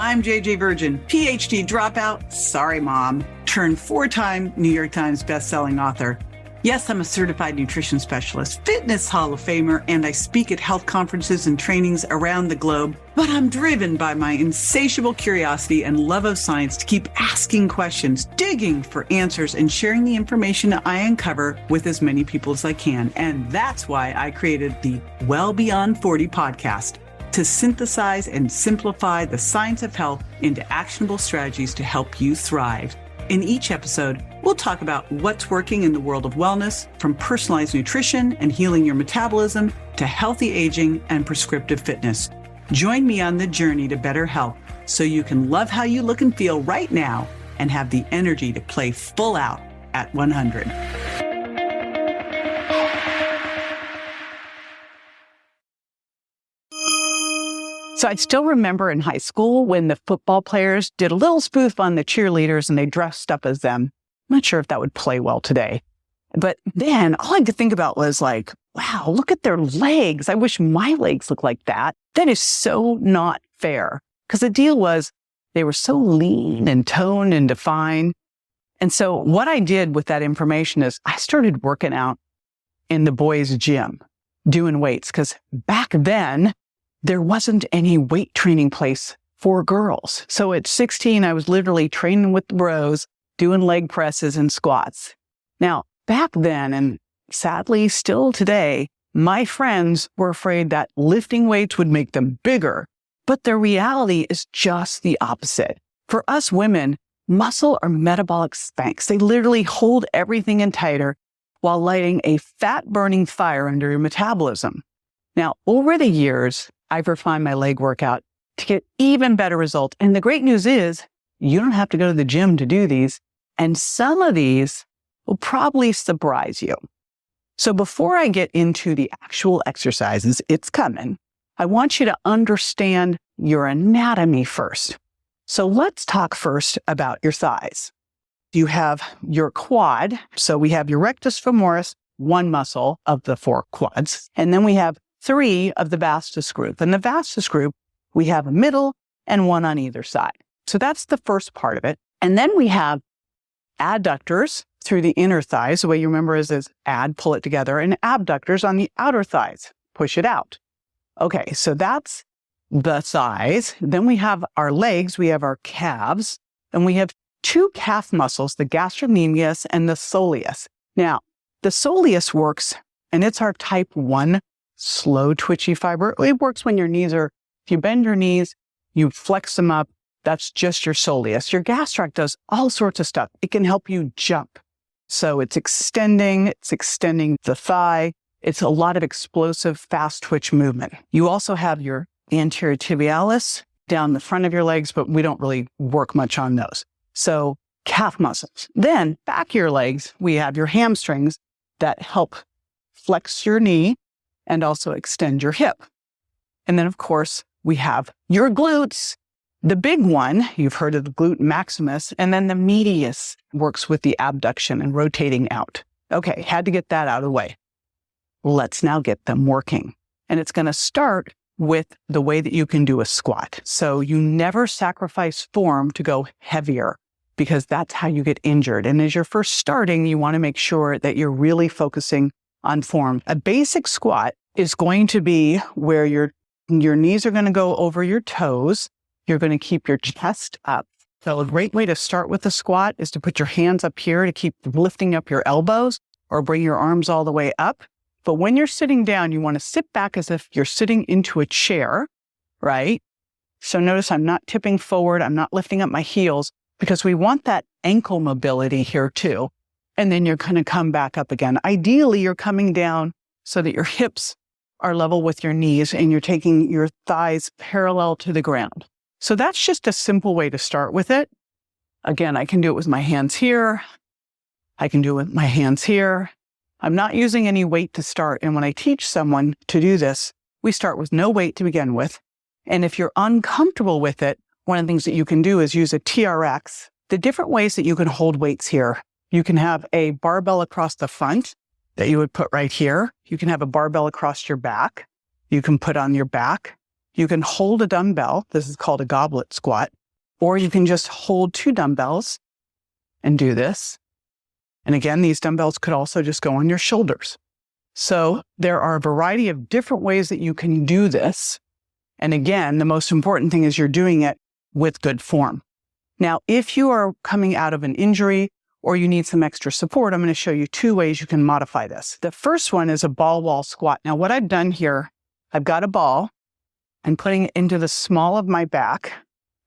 I'm JJ Virgin, PhD dropout, sorry mom, turned 4-time New York Times bestselling author. Yes, I'm a certified nutrition specialist, fitness Hall of Famer, and I speak at health conferences and trainings around the globe. But I'm driven by my insatiable curiosity and love of science to keep asking questions, digging for answers, and sharing the information I uncover with as many people as I can. And that's why I created the Well Beyond 40 podcast, to synthesize and simplify the science of health into actionable strategies to help you thrive. In each episode, we'll talk about what's working in the world of wellness, from personalized nutrition and healing your metabolism to healthy aging and prescriptive fitness. Join me on the journey to better health so you can love how you look and feel right now and have the energy to play full out at 100. So I still remember in high school when the football players did a little spoof on the cheerleaders and they dressed up as them. I'm not sure if that would play well today. But then all I could think about was like, wow, look at their legs. I wish my legs looked like that. That is so not fair. Because the deal was they were so lean and toned and defined. And so what I did with that information is I started working out in the boys' gym, doing weights. Because back then, there wasn't any weight training place for girls. So at 16, I was literally training with the bros, doing leg presses and squats. Now, back then, and sadly still today, my friends were afraid that lifting weights would make them bigger. But the reality is just the opposite. For us women, muscle are metabolic spanks. They literally hold everything in tighter while lighting a fat-burning fire under your metabolism. Now, over the years, I've refined my leg workout to get even better results. And the great news is you don't have to go to the gym to do these. And some of these will probably surprise you. So before I get into the actual exercises, it's coming, I want you to understand your anatomy first. So let's talk first about your thighs. You have your quad. So we have your rectus femoris, one muscle of the 4 quads. And then we have 3 of the vastus group. And the vastus group, we have a middle and one on either side. So that's the first part of it. And then we have adductors through the inner thighs. The way you remember is add, pull it together, and abductors on the outer thighs, push it out. Okay, so that's the thighs. Then we have our legs, we have our calves, and we have 2 calf muscles, the gastrocnemius and the soleus. Now, the soleus works, and it's our type 1 slow twitchy fiber. It works when your knees are, if you bend your knees, you flex them up, that's just your soleus. Your gastroc does all sorts of stuff. It can help you jump. So it's extending the thigh. It's a lot of explosive, fast twitch movement. You also have your anterior tibialis down the front of your legs, but we don't really work much on those. So calf muscles. Then back of your legs, we have your hamstrings that help flex your knee and also extend your hip. And then, of course, we have your glutes. The big one, you've heard of the glute maximus, and then the medius works with the abduction and rotating out. Okay, had to get that out of the way. Let's now get them working. And it's going to start with the way that you can do a squat. So you never sacrifice form to go heavier because that's how you get injured. And as you're first starting, you want to make sure that you're really focusing on form. A basic squat is going to be where your knees are going to go over your toes. You're going to keep your chest up. So a great way to start with a squat is to put your hands up here to keep lifting up your elbows or bring your arms all the way up. But when you're sitting down, you want to sit back as if you're sitting into a chair, right? So notice I'm not tipping forward. I'm not lifting up my heels because we want that ankle mobility here too. And then you're going to come back up again. Ideally, you're coming down so that your hips are level with your knees and you're taking your thighs parallel to the ground. So that's just a simple way to start with it. Again, I can do it with my hands here. I can do it with my hands here. I'm not using any weight to start. And when I teach someone to do this, we start with no weight to begin with. And if you're uncomfortable with it, one of the things that you can do is use a TRX. The different ways that you can hold weights here. You can have a barbell across the front that you would put right here. You can have a barbell across your back. You can put on your back. You can hold a dumbbell. This is called a goblet squat. Or you can just hold 2 dumbbells and do this. And again, these dumbbells could also just go on your shoulders. So there are a variety of different ways that you can do this. And again, the most important thing is you're doing it with good form. Now, if you are coming out of an injury or you need some extra support, I'm going to show you 2 ways you can modify this. The first one is a ball wall squat. Now, what I've done here, I've got a ball. I'm putting it into the small of my back.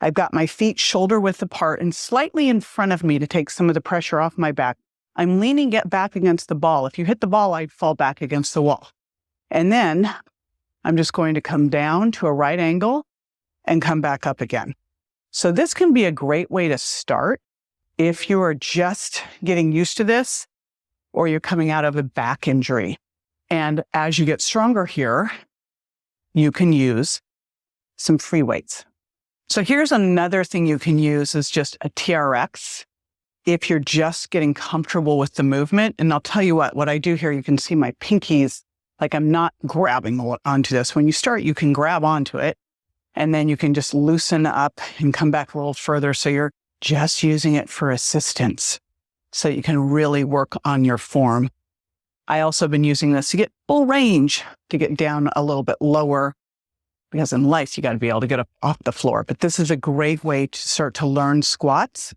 I've got my feet shoulder width apart and slightly in front of me to take some of the pressure off my back. I'm leaning back against the ball. If you hit the ball, I'd fall back against the wall. And then I'm just going to come down to a right angle and come back up again. So this can be a great way to start if you are just getting used to this or you're coming out of a back injury. And as you get stronger here, you can use some free weights. So here's another thing you can use is just a TRX if you're just getting comfortable with the movement. And I'll tell you what I do here, you can see my pinkies, like I'm not grabbing onto this. When you start, you can grab onto it and then you can just loosen up and come back a little further. So you're just using it for assistance so you can really work on your form. I also have been using this to get full range, to get down a little bit lower, because in life, you got to be able to get up off the floor. But this is a great way to start to learn squats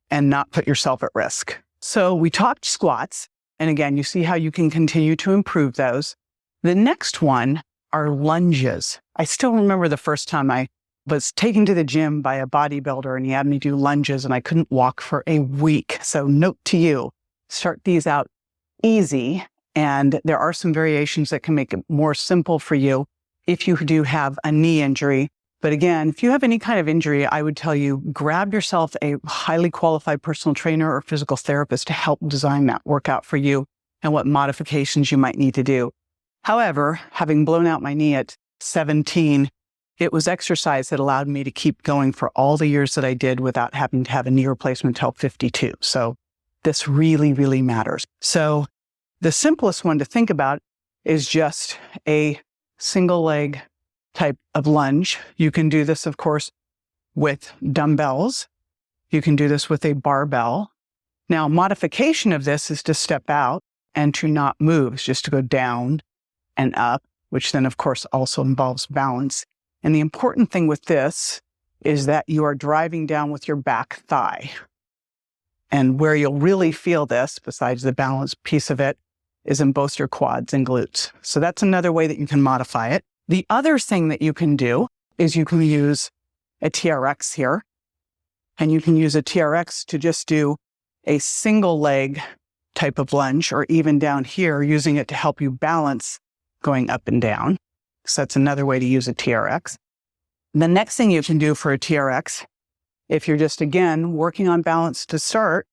and not put yourself at risk. So we talked squats. And again, you see how you can continue to improve those. The next one are lunges. I still remember the first time I was taken to the gym by a bodybuilder and he had me do lunges and I couldn't walk for a week. So note to you, start these out easy. And there are some variations that can make it more simple for you if you do have a knee injury. But again, if you have any kind of injury, I would tell you, grab yourself a highly qualified personal trainer or physical therapist to help design that workout for you and what modifications you might need to do. However, having blown out my knee at 17, it was exercise that allowed me to keep going for all the years that I did without having to have a knee replacement until 52. So this really, really matters. So the simplest one to think about is just a single leg type of lunge. You can do this, of course, with dumbbells. You can do this with a barbell. Now, modification of this is to step out and to not move, it's just to go down and up, which then, of course, also involves balance. And the important thing with this is that you are driving down with your back thigh. And where you'll really feel this, besides the balance piece of it, is in both your quads and glutes. So that's another way that you can modify it. The other thing that you can do is you can use a TRX here, and you can use a TRX to just do a single leg type of lunge, or even down here, using it to help you balance going up and down. So that's another way to use a TRX. The next thing you can do for a TRX, if you're just, again, working on balance to start,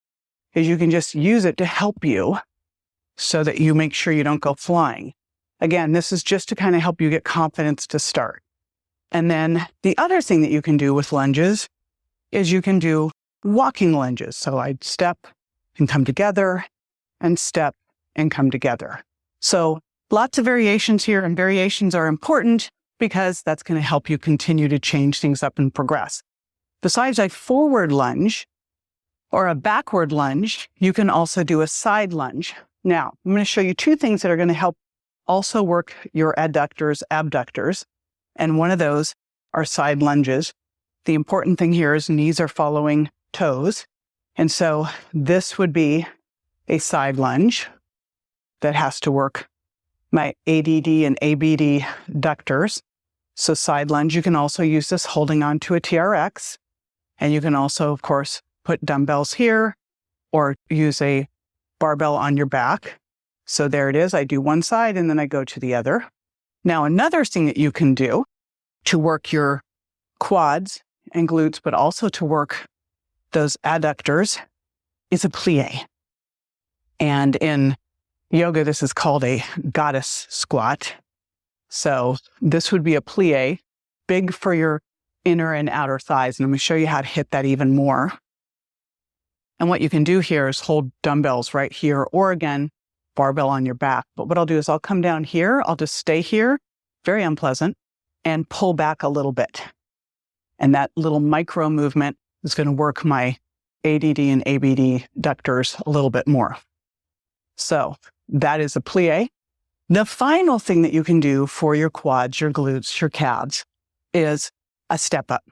is you can just use it to help you so that you make sure you don't go flying. Again, this is just to kind of help you get confidence to start. And then the other thing that you can do with lunges is you can do walking lunges. So I'd step and come together and step and come together. So lots of variations here, and variations are important because that's going to help you continue to change things up and progress. Besides a forward lunge or a backward lunge, you can also do a side lunge. Now, I'm going to show you 2 things that are going to help also work your adductors, abductors, and one of those are side lunges. The important thing here is knees are following toes, and so this would be a side lunge that has to work my ADD and ABD ductors. So side lunge, you can also use this holding on to a TRX, and you can also, of course, put dumbbells here or use a barbell on your back. So there it is. I do one side and then I go to the other. Now, another thing that you can do to work your quads and glutes, but also to work those adductors, is a plie. And in yoga, this is called a goddess squat. So this would be a plie, big for your inner and outer thighs. And I'm going to show you how to hit that even more. And what you can do here is hold dumbbells right here, or again, barbell on your back. But what I'll do is I'll come down here, I'll just stay here, very unpleasant, and pull back a little bit. And that little micro movement is going to work my ADD and ABD ductors a little bit more. So that is a plie. The final thing that you can do for your quads, your glutes, your calves is a step up.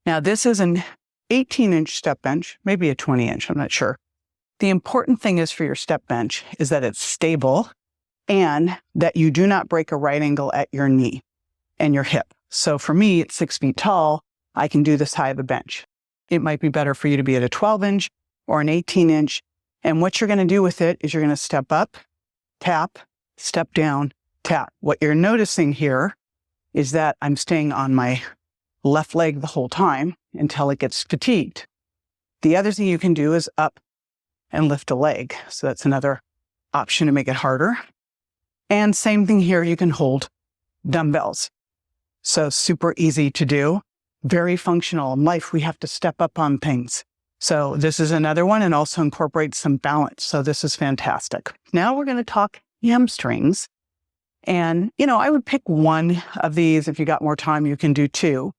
Now, this is an 18-inch step bench, maybe a 20-inch, I'm not sure. The important thing is for your step bench is that it's stable and that you do not break a right angle at your knee and your hip. So for me, it's 6 feet tall. I can do this high of a bench. It might be better for you to be at a 12-inch or an 18-inch. And what you're going to do with it is you're going to step up, tap, step down, tap. What you're noticing here is that I'm staying on my left leg the whole time until it gets fatigued. The other thing you can do is up and lift a leg. So that's another option to make it harder. And same thing here, you can hold dumbbells. So super easy to do, very functional. In life, we have to step up on things. So this is another one and also incorporates some balance. So this is fantastic. Now we're going to talk hamstrings. And, I would pick one of these. If you got more time, you can do two.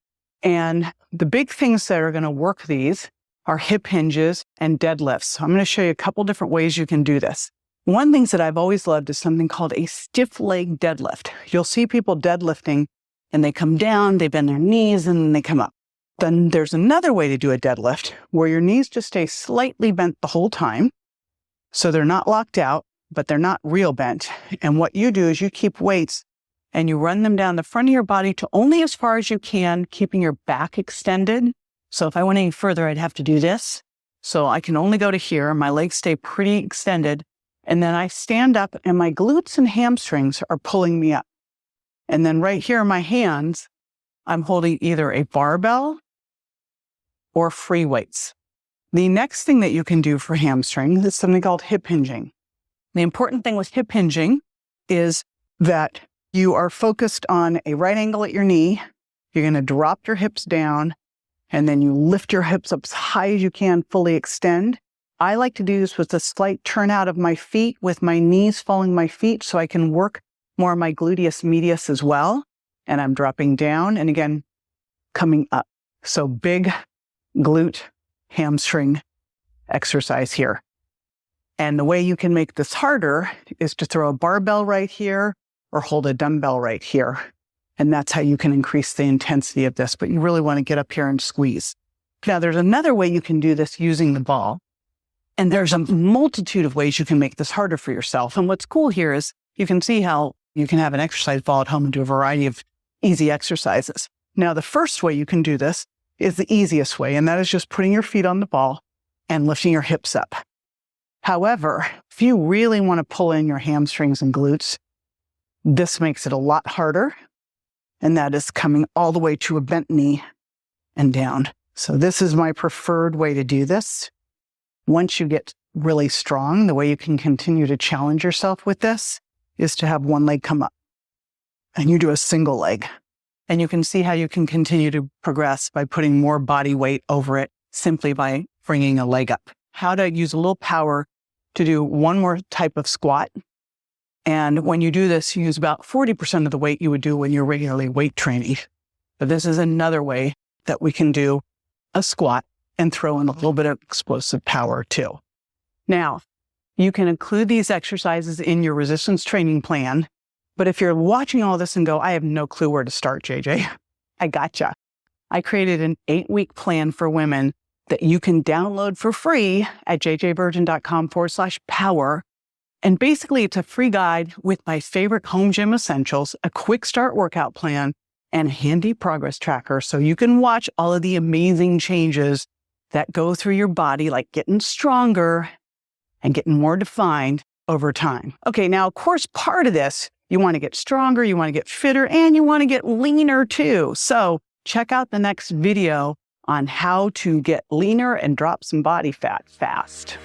And the big things that are going to work these are hip hinges and deadlifts. So I'm going to show you a couple different ways you can do this. One thing that I've always loved is something called a stiff leg deadlift. You'll see people deadlifting and they come down, they bend their knees, and then they come up. Then there's another way to do a deadlift where your knees just stay slightly bent the whole time. So they're not locked out, but they're not real bent. And what you do is you keep weights and you run them down the front of your body to only as far as you can, keeping your back extended. So if I went any further, I'd have to do this. So I can only go to here. My legs stay pretty extended. And then I stand up and my glutes and hamstrings are pulling me up. And then right here in my hands, I'm holding either a barbell or free weights. The next thing that you can do for hamstring is something called hip hinging. The important thing with hip hinging is that you are focused on a right angle at your knee. You're going to drop your hips down and then you lift your hips up as high as you can, fully extend. I like to do this with a slight turnout of my feet with my knees following my feet so I can work more of my gluteus medius as well. And I'm dropping down and again, coming up. So big glute hamstring exercise here. And the way you can make this harder is to throw a barbell right here or hold a dumbbell right here. And that's how you can increase the intensity of this, but you really want to get up here and squeeze. Now, there's another way you can do this using the ball. And there's a multitude of ways you can make this harder for yourself. And what's cool here is you can see how you can have an exercise ball at home and do a variety of easy exercises. Now, the first way you can do this is the easiest way, and that is just putting your feet on the ball and lifting your hips up. However, if you really want to pull in your hamstrings and glutes, this makes it a lot harder, and that is coming all the way to a bent knee and down. So this is my preferred way to do this. Once you get really strong, the way you can continue to challenge yourself with this is to have one leg come up, and you do a single leg. And you can see how you can continue to progress by putting more body weight over it simply by bringing a leg up. How to use a little power to do one more type of squat. And when you do this, you use about 40% of the weight you would do when you're regularly weight training. But this is another way that we can do a squat and throw in a little bit of explosive power too. Now, you can include these exercises in your resistance training plan. But if you're watching all this and go, I have no clue where to start, JJ, I gotcha. I created an 8-week plan for women that you can download for free at jjvirgin.com/power. And basically, it's a free guide with my favorite home gym essentials, a quick start workout plan, and a handy progress tracker so you can watch all of the amazing changes that go through your body, like getting stronger and getting more defined over time. Okay, now, of course, part of this, you want to get stronger, you want to get fitter, and you want to get leaner too. So check out the next video on how to get leaner and drop some body fat fast.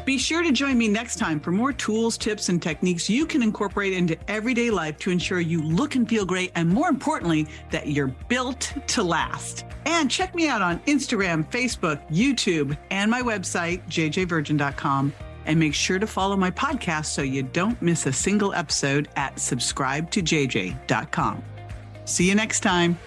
Be sure to join me next time for more tools, tips, and techniques you can incorporate into everyday life to ensure you look and feel great, and more importantly, that you're built to last. And check me out on Instagram, Facebook, YouTube, and my website, jjvirgin.com. And make sure to follow my podcast so you don't miss a single episode at subscribetojj.com. See you next time.